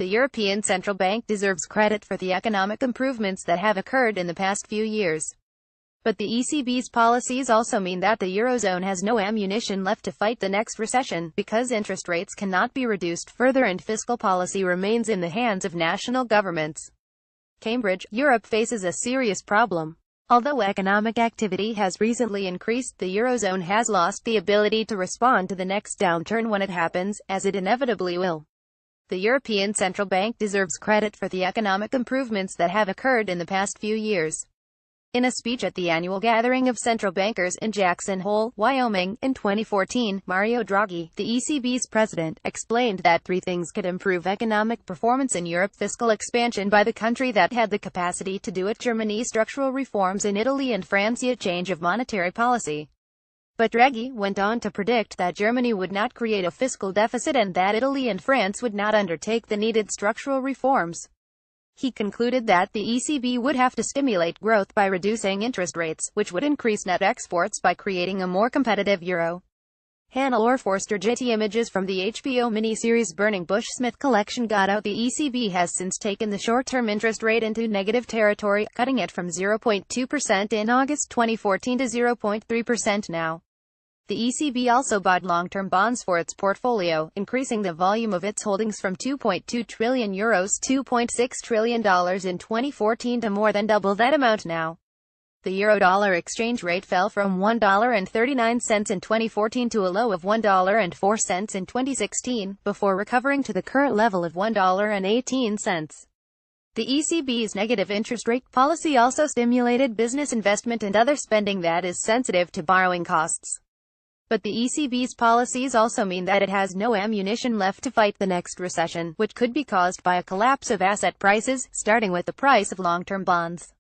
The European Central Bank deserves credit for the economic improvements that have occurred in the past few years. But the ECB's policies also mean that the Eurozone has no ammunition left to fight the next recession, because interest rates cannot be reduced further and fiscal policy remains in the hands of national governments. Cambridge, Europe faces a serious problem. Although economic activity has recently increased, the Eurozone has lost the ability to respond to the next downturn when it happens, as it inevitably will. The European Central Bank deserves credit for the economic improvements that have occurred in the past few years. In a speech at the annual gathering of central bankers in Jackson Hole, Wyoming, in 2014, Mario Draghi, the ECB's president, explained that three things could improve economic performance in Europe: fiscal expansion by the country that had the capacity to do it, Germany, structural reforms in Italy, and France, a change of monetary policy. But Draghi went on to predict that Germany would not create a fiscal deficit and that Italy and France would not undertake the needed structural reforms. He concluded that the ECB would have to stimulate growth by reducing interest rates, which would increase net exports by creating a more competitive euro. Hannelore Forster Getty images from the HBO miniseries Burning Bush Smith collection got out. The ECB has since taken the short-term interest rate into negative territory, cutting it from 0.2% in August 2014 to 0.3% now. The ECB also bought long-term bonds for its portfolio, increasing the volume of its holdings from €2.2 trillion $2.6 trillion in 2014 to more than double that amount now. The euro-dollar exchange rate fell from $1.39 in 2014 to a low of $1.04 in 2016, before recovering to the current level of $1.18. The ECB's negative interest rate policy also stimulated business investment and other spending that is sensitive to borrowing costs. But the ECB's policies also mean that it has no ammunition left to fight the next recession, which could be caused by a collapse of asset prices, starting with the price of long-term bonds.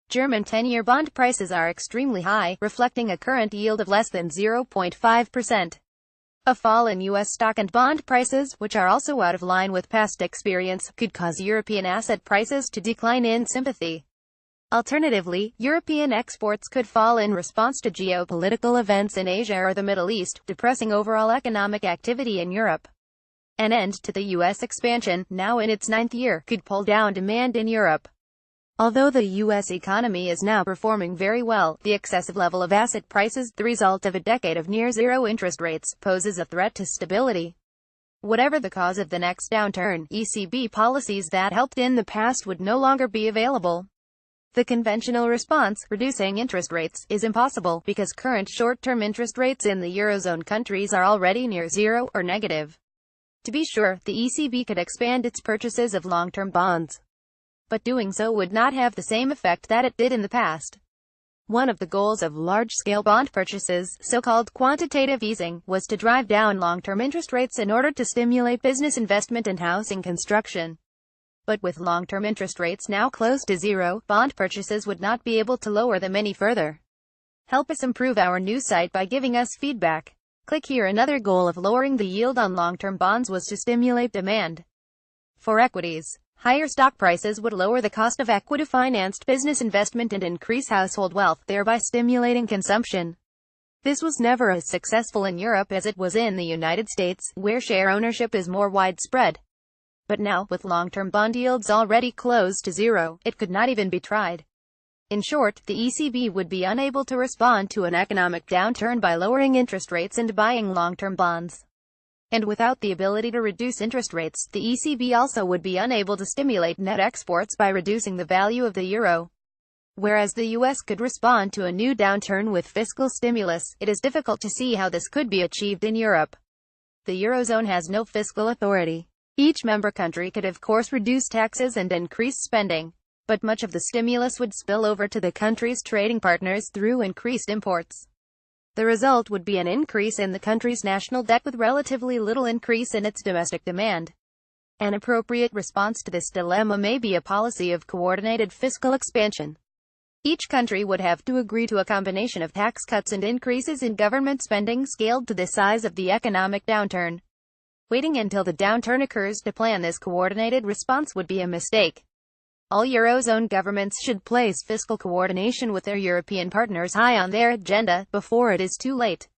German 10-year bond prices are extremely high, reflecting a current yield of less than 0.5%. A fall in U.S. stock and bond prices, which are also out of line with past experience, could cause European asset prices to decline in sympathy. Alternatively, European exports could fall in response to geopolitical events in Asia or the Middle East, depressing overall economic activity in Europe. An end to the U.S. expansion, now in its 9th year, could pull down demand in Europe. Although the U.S. economy is now performing very well, the excessive level of asset prices, the result of a decade of near-zero interest rates, poses a threat to stability. Whatever the cause of the next downturn, ECB policies that helped in the past would no longer be available. The conventional response, reducing interest rates, is impossible, because current short-term interest rates in the Eurozone countries are already near zero, or negative. To be sure, the ECB could expand its purchases of long-term bonds. But doing so would not have the same effect that it did in the past. One of the goals of large-scale bond purchases, so-called quantitative easing, was to drive down long-term interest rates in order to stimulate business investment and housing construction. But with long-term interest rates now close to zero, bond purchases would not be able to lower them any further. Help us improve our new site by giving us feedback. Click here. Another goal of lowering the yield on long-term bonds was to stimulate demand for equities. Higher stock prices would lower the cost of equity-financed business investment and increase household wealth, thereby stimulating consumption. This was never as successful in Europe as it was in the United States, where share ownership is more widespread. But now, with long-term bond yields already close to zero, it could not even be tried. In short, the ECB would be unable to respond to an economic downturn by lowering interest rates and buying long-term bonds. And without the ability to reduce interest rates, the ECB also would be unable to stimulate net exports by reducing the value of the euro. Whereas the US could respond to a new downturn with fiscal stimulus, it is difficult to see how this could be achieved in Europe. The Eurozone has no fiscal authority. Each member country could of course reduce taxes and increase spending, but much of the stimulus would spill over to the country's trading partners through increased imports. The result would be an increase in the country's national debt with relatively little increase in its domestic demand. An appropriate response to this dilemma may be a policy of coordinated fiscal expansion. Each country would have to agree to a combination of tax cuts and increases in government spending scaled to the size of the economic downturn. Waiting until the downturn occurs to plan this coordinated response would be a mistake. All Eurozone governments should place fiscal coordination with their European partners high on their agenda, before it is too late.